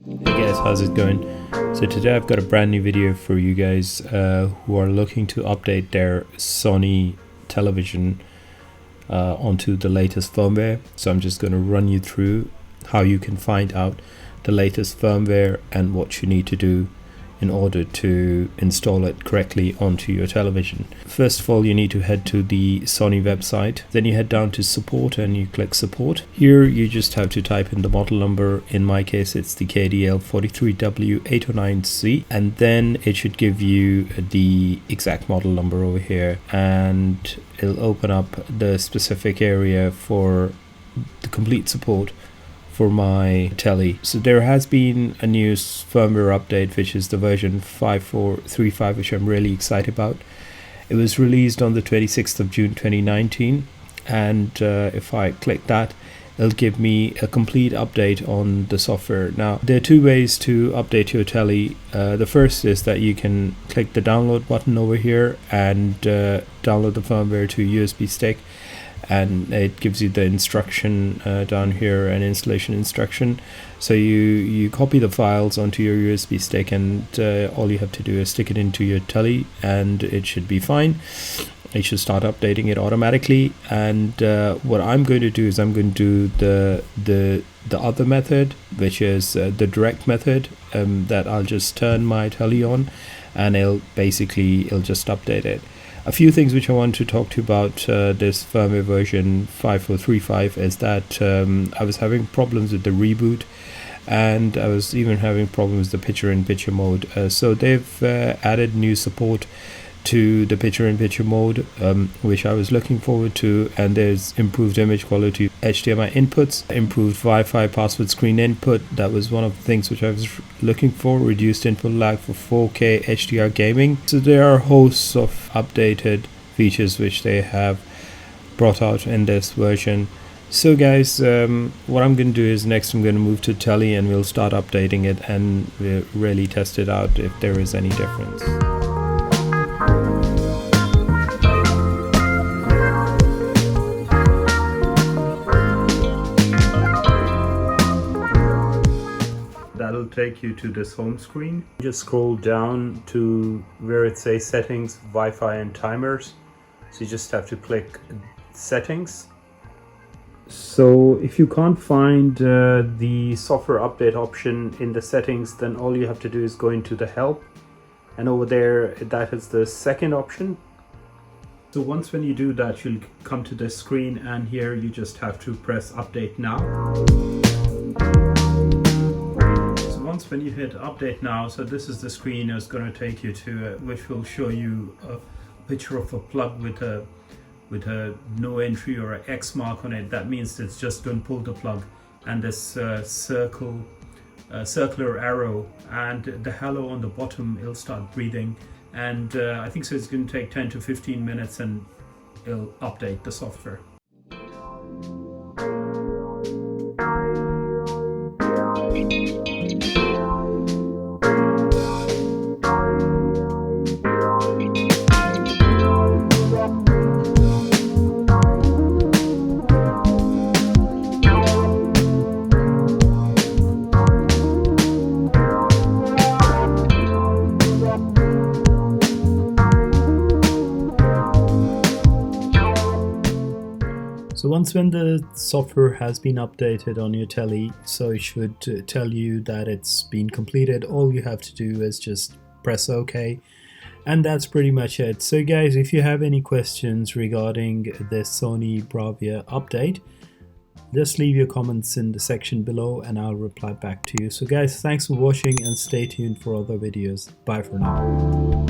Hey guys, how's it going? So today I've got a brand new video for you guys who are looking to update their Sony television onto the latest firmware. So I'm just going to run you through how you can find out the latest firmware and what you need to do in order to install it correctly onto your television. First of all, you need to head to the Sony website. Then you head down to support and you click support. Here you just have to type in the model number. In my case, it's the KDL43W809C, and then it should give you the exact model number over here, and it'll open up the specific area for the complete support for my telly. So there has been a new firmware update, which is the version 5.435, which I'm really excited about. It was released on the 26th of June 2019, and if I click that, it'll give me a complete update on the software. Now, there are two ways to update your telly. The first is that you can click the download button over here and download the firmware to a USB stick, and it gives you the instruction down here, an installation instruction. So you copy the files onto your USB stick, and all you have to do is stick it into your telly and it should be fine. It should start updating it automatically. And what I'm going to do is I'm going to do the other method, which is the direct method, that I'll just turn my telly on and it'll just update it. A few things which I want to talk to you about this firmware version 5.435 is that I was having problems with the reboot, and I was even having problems with the picture-in-picture mode. So they've added new support to the picture-in-picture mode, which I was looking forward to, and there's improved image quality, HDMI inputs, improved Wi-Fi password screen input. That was one of the things which I was looking for, reduced input lag for 4K HDR gaming. So there are hosts of updated features which they have brought out in this version. So guys, what I'm going to do is next I'm going to move to telly and we'll start updating it and we'll really test it out if there is any difference. That'll take you to this home screen. Just scroll down to where it says settings, Wi-Fi and timers. So you just have to click settings. So if you can't find the software update option in the settings, then all you have to do is go into the help, and over there that is the second option. So once when you do that, you'll come to this screen, and here you just have to press update now. Once when you hit update now, so this is the screen it's going to take you to, which will show you a picture of a plug with a no entry or an X mark on it. That means it's just going to pull the plug, and this circular arrow and the halo on the bottom, it'll start breathing, and I think so it's going to take 10 to 15 minutes and it'll update the software. So once when the software has been updated on your telly, so it should tell you that it's been completed. All you have to do is just press OK, and that's pretty much it. So guys, if you have any questions regarding this Sony BRAVIA update, just leave your comments in the section below and I'll reply back to you. So guys, thanks for watching and stay tuned for other videos. Bye for now.